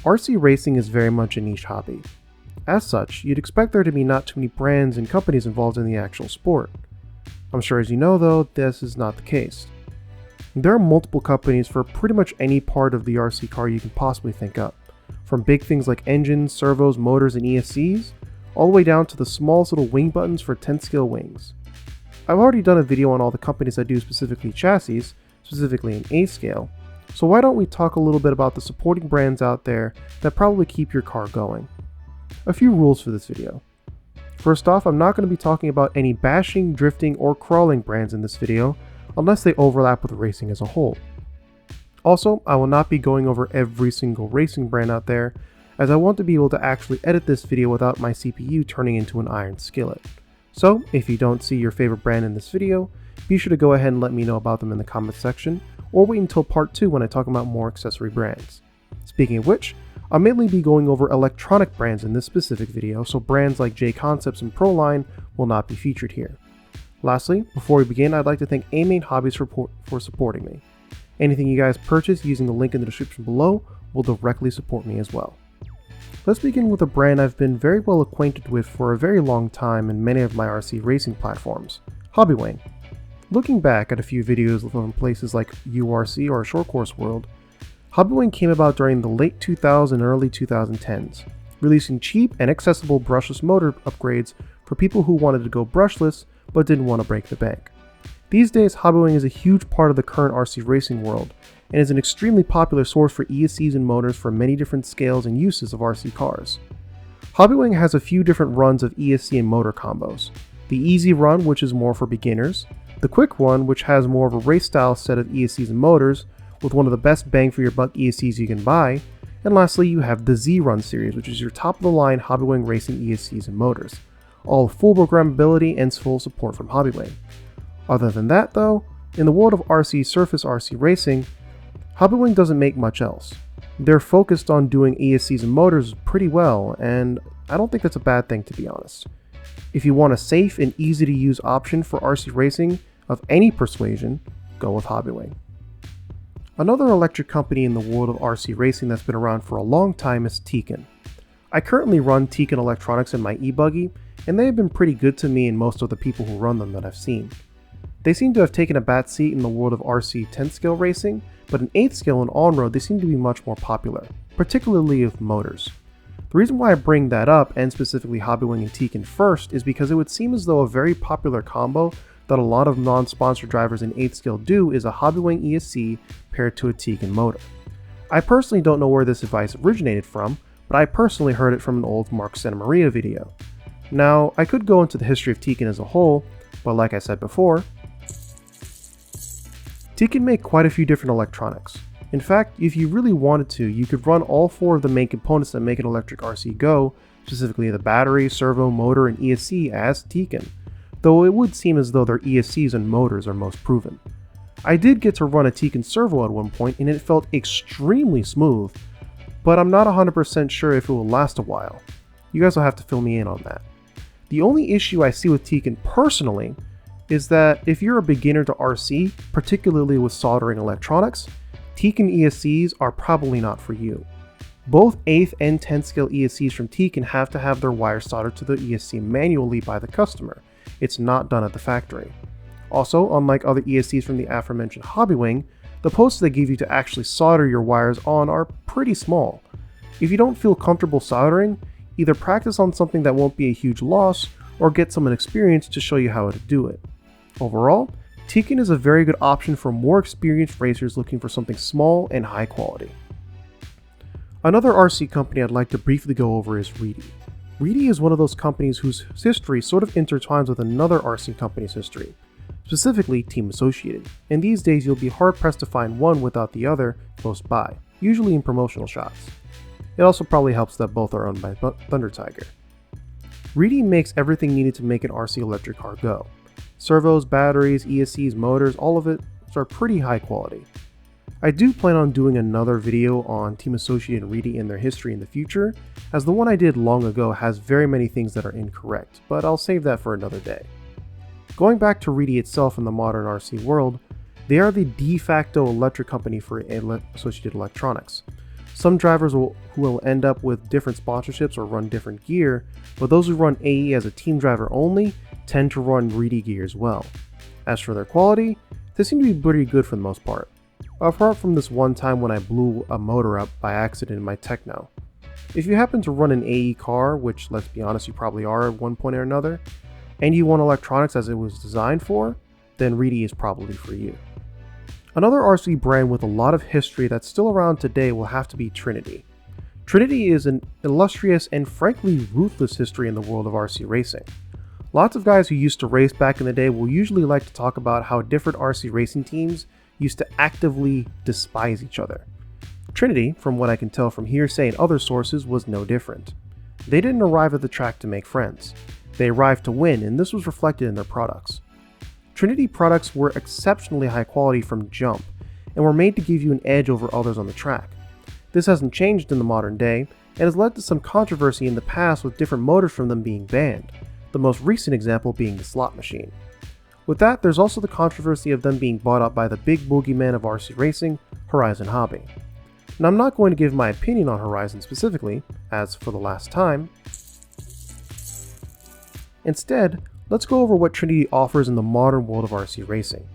RC racing is very much a niche hobby. As such, you'd expect there to be not too many brands and companies involved in the actual sport. I'm sure as you know though, this is not the case. There are multiple companies for pretty much any part of the RC car you can possibly think up, from big things like engines, servos, motors, and ESCs, all the way down to the smallest little wing buttons for 10-scale wings. I've already done a video on all the companies that do specifically chassis, specifically in 8 scale, so why don't we talk a little bit about the supporting brands out there that probably keep your car going. A few rules for this video. First off, I'm not going to be talking about any bashing, drifting, or crawling brands in this video, unless they overlap with racing as a whole. Also, I will not be going over every single racing brand out there, as I want to be able to actually edit this video without my CPU turning into an iron skillet. So, if you don't see your favorite brand in this video, be sure to go ahead and let me know about them in the comments section, or wait until part 2 when I talk about more accessory brands. Speaking of which, I'll mainly be going over electronic brands in this specific video, so brands like J-Concepts and Proline will not be featured here. Lastly, before we begin, I'd like to thank A-Main Hobbies for supporting me. Anything you guys purchase using the link in the description below will directly support me as well. Let's begin with a brand I've been very well acquainted with for a very long time in many of my RC racing platforms, Hobbywing. Looking back at a few videos from places like URC or Short Course World, Hobbywing came about during the late 2000s and early 2010s, releasing cheap and accessible brushless motor upgrades for people who wanted to go brushless but didn't want to break the bank. These days, Hobbywing is a huge part of the current RC racing world, and is an extremely popular source for ESCs and motors for many different scales and uses of RC cars. Hobbywing has a few different runs of ESC and motor combos. The easy run, which is more for beginners, the quick one, which has more of a race style set of ESCs and motors, with one of the best bang for your buck ESCs you can buy, and lastly you have the Z Run series, which is your top of the line Hobbywing racing ESCs and motors, all full programmability and full support from Hobbywing. Other than that though, in the world of RC surface RC racing, Hobbywing doesn't make much else. They're focused on doing ESCs and motors pretty well, and I don't think that's a bad thing, to be honest. If you want a safe and easy to use option for RC racing of any persuasion, go with Hobbywing. Another electric company in the world of RC racing that's been around for a long time is Tekken. I currently run Tekken electronics in my e-buggy, and they have been pretty good to me and most of the people who run them that I've seen. They seem to have taken a back seat in the world of RC 10 scale racing, but in 8 scale and on-road they seem to be much more popular, particularly with motors. The reason why I bring that up, and specifically Hobbywing and Tekken first, is because it would seem as though a very popular combo that a lot of non-sponsored drivers in 8 scale do is a Hobbywing ESC paired to a Tekken motor. I personally don't know where this advice originated from, but I personally heard it from an old Mark Santamaria video. Now, I could go into the history of Tekken as a whole, but like I said before, Tekken make quite a few different electronics. In fact, if you really wanted to, you could run all 4 of the main components that make an electric RC go, specifically the battery, servo, motor, and ESC as Tekken, though it would seem as though their ESCs and motors are most proven. I did get to run a Tekken servo at one point and it felt extremely smooth, but I'm not 100% sure if it will last a while. You guys will have to fill me in on that. The only issue I see with Tekken personally is that if you're a beginner to RC, particularly with soldering electronics, Tekken ESCs are probably not for you. Both 8th and 10th scale ESCs from Tekken have to have their wires soldered to the ESC manually by the customer. It's not done at the factory. Also, unlike other ESCs from the aforementioned Hobbywing, the posts they give you to actually solder your wires on are pretty small. If you don't feel comfortable soldering, either practice on something that won't be a huge loss, or get someone experienced to show you how to do it. Overall, Tekken is a very good option for more experienced racers looking for something small and high quality. Another RC company I'd like to briefly go over is Reedy. Reedy is one of those companies whose history sort of intertwines with another RC company's history, specifically Team Associated, and these days you'll be hard pressed to find one without the other close by, usually in promotional shots. It also probably helps that both are owned by Thunder Tiger. Reedy makes everything needed to make an RC electric car go. Servos, batteries, ESCs, motors, all of it are pretty high quality. I do plan on doing another video on Team Associated and Reedy and their history in the future, as the one I did long ago has very many things that are incorrect, but I'll save that for another day. Going back to Reedy itself in the modern RC world, they are the de facto electric company for Associated Electronics. Some drivers who will end up with different sponsorships or run different gear, but those who run AE as a team driver only tend to run Reedy gear as well. As for their quality, they seem to be pretty good for the most part, apart from this one time when I blew a motor up by accident in my Techno. If you happen to run an AE car, which let's be honest you probably are at one point or another, and you want electronics as it was designed for, then Reedy is probably for you. Another RC brand with a lot of history that's still around today will have to be Trinity. Trinity is an illustrious and frankly ruthless history in the world of RC racing. Lots of guys who used to race back in the day will usually like to talk about how different RC racing teams used to actively despise each other. Trinity, from what I can tell from hearsay and other sources, was no different. They didn't arrive at the track to make friends. They arrived to win, and this was reflected in their products. Trinity products were exceptionally high quality from jump, and were made to give you an edge over others on the track. This hasn't changed in the modern day, and has led to some controversy in the past with different motors from them being banned, the most recent example being the slot machine. With that, there's also the controversy of them being bought up by the big boogeyman of RC racing, Horizon Hobby. Now I'm not going to give my opinion on Horizon specifically, as for the last time. Instead, let's go over what Trinity offers in the modern world of RC racing.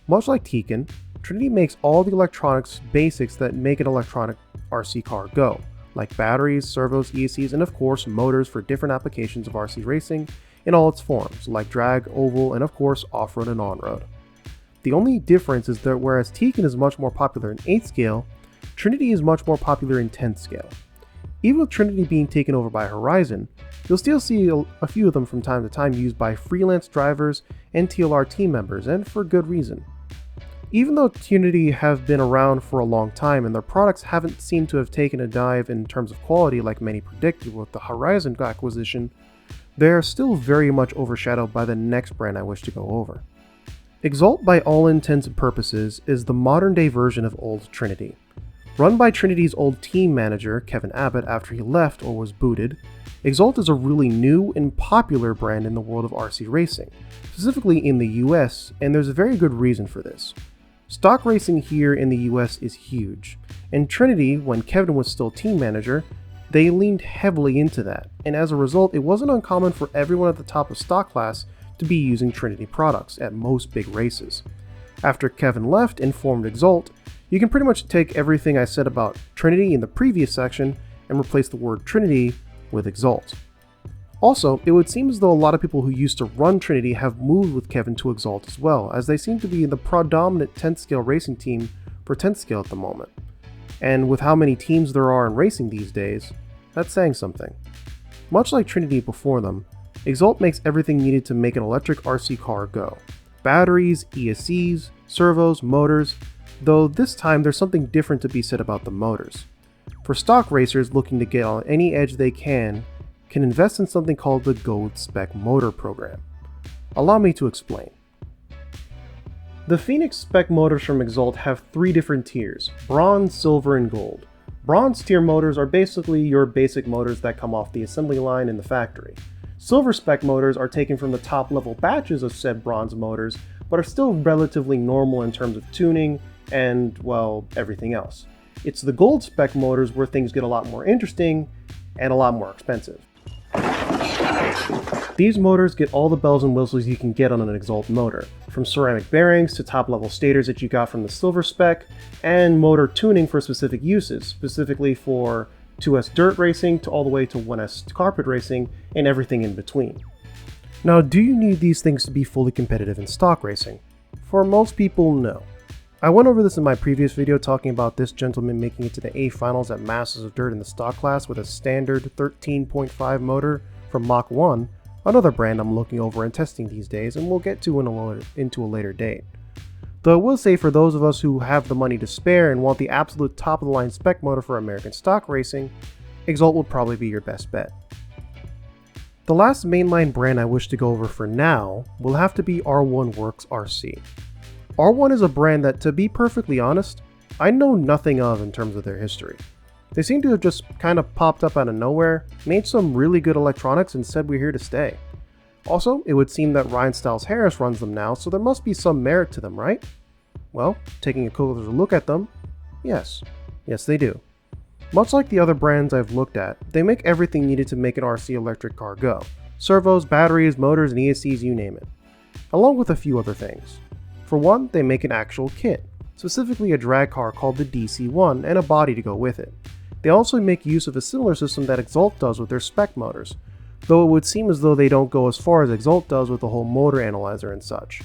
Much like Tekken, Trinity makes all the electronics basics that make an electronic RC car go, like batteries, servos, ESCs, and of course motors for different applications of RC racing in all its forms, like drag, oval, and of course off-road and on-road. The only difference is that whereas Tekken is much more popular in 8th scale, Trinity is much more popular in 10th scale. Even with Trinity being taken over by Horizon, you'll still see a few of them from time to time used by freelance drivers and TLR team members, and for good reason. Even though Trinity have been around for a long time and their products haven't seemed to have taken a dive in terms of quality like many predicted with the Horizon acquisition, they are still very much overshadowed by the next brand I wish to go over. Exalt, by all intents and purposes, is the modern day version of old Trinity. Run by Trinity's old team manager, Kevin Abbott, after he left or was booted, Exalt is a really new and popular brand in the world of RC racing, specifically in the US, and there's a very good reason for this. Stock racing here in the US is huge, and Trinity, when Kevin was still team manager, they leaned heavily into that, and as a result it wasn't uncommon for everyone at the top of stock class to be using Trinity products at most big races. After Kevin left and formed Exalt, you can pretty much take everything I said about Trinity in the previous section and replace the word Trinity with Exalt. Also, it would seem as though a lot of people who used to run Trinity have moved with Kevin to Exalt as well, as they seem to be the predominant 10th scale racing team for 10th scale at the moment. And with how many teams there are in racing these days, that's saying something. Much like Trinity before them, Exalt makes everything needed to make an electric RC car go. Batteries, ESCs, servos, motors, though this time there's something different to be said about the motors. For stock racers looking to get on any edge they can invest in something called the Gold Spec Motor Program. Allow me to explain. The Phoenix Spec motors from Exalt have 3 different tiers: Bronze, Silver, and Gold. Bronze tier motors are basically your basic motors that come off the assembly line in the factory. Silver Spec motors are taken from the top level batches of said Bronze motors, but are still relatively normal in terms of tuning and, well, everything else. It's the Gold Spec motors where things get a lot more interesting and a lot more expensive. These motors get all the bells and whistles you can get on an Exalt motor, from ceramic bearings to top-level stators that you got from the Silver Spec, and motor tuning for specific uses, specifically for 2S dirt racing to all the way to 1S carpet racing and everything in between. Now, do you need these things to be fully competitive in stock racing? For most people, no. I went over this in my previous video talking about this gentleman making it to the A finals at Masters of Dirt in the stock class with a standard 13.5 motor from Mach 1, another brand I'm looking over and testing these days, and we'll get to into a later date. Though I will say for those of us who have the money to spare and want the absolute top of the line spec motor for American stock racing, Exalt will probably be your best bet. The last mainline brand I wish to go over for now will have to be R1 Works RC. R1 is a brand that, to be perfectly honest, I know nothing of in terms of their history. They seem to have just kind of popped up out of nowhere, made some really good electronics, and said we're here to stay. Also, it would seem that Ryan Styles Harris runs them now, so there must be some merit to them, right? Well, taking a closer look at them, yes they do. Much like the other brands I've looked at, they make everything needed to make an RC electric car go. Servos, batteries, motors, and ESCs, you name it. Along with a few other things. For one, they make an actual kit, specifically a drag car called the DC-1 and a body to go with it. They also make use of a similar system that Exalt does with their spec motors, though it would seem as though they don't go as far as Exalt does with the whole motor analyzer and such.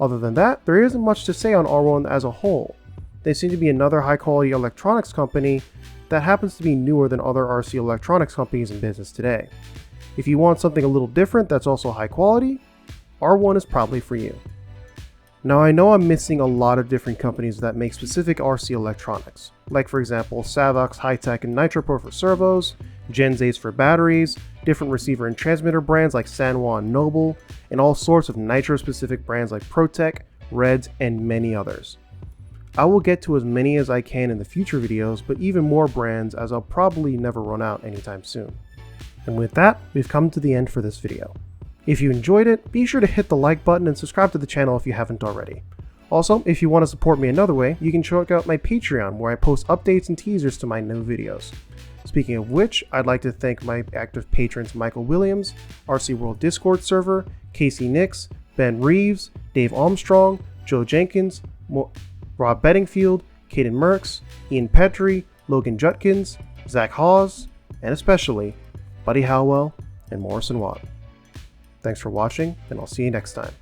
Other than that, there isn't much to say on R1 as a whole. They seem to be another high quality electronics company that happens to be newer than other RC electronics companies in business today. If you want something a little different that's also high quality, R1 is probably for you. Now I know I'm missing a lot of different companies that make specific RC electronics, like for example Savox, Hi-Tech, and NitroPro for servos, Genzays for batteries, different receiver and transmitter brands like Sanwa and Noble, and all sorts of Nitro-specific brands like Protec, Reds, and many others. I will get to as many as I can in the future videos, but even more brands as I'll probably never run out anytime soon. And with that, we've come to the end for this video. If you enjoyed it, be sure to hit the like button and subscribe to the channel if you haven't already. Also, if you want to support me another way, you can check out my Patreon where I post updates and teasers to my new videos. Speaking of which, I'd like to thank my active patrons Michael Williams, RC World Discord server, Casey Nix, Ben Reeves, Dave Armstrong, Joe Jenkins, Rob Bedingfield, Caden Merks, Ian Petrie, Logan Jutkins, Zach Hawes, and especially Buddy Howell and Morrison Watt. Thanks for watching, and I'll see you next time.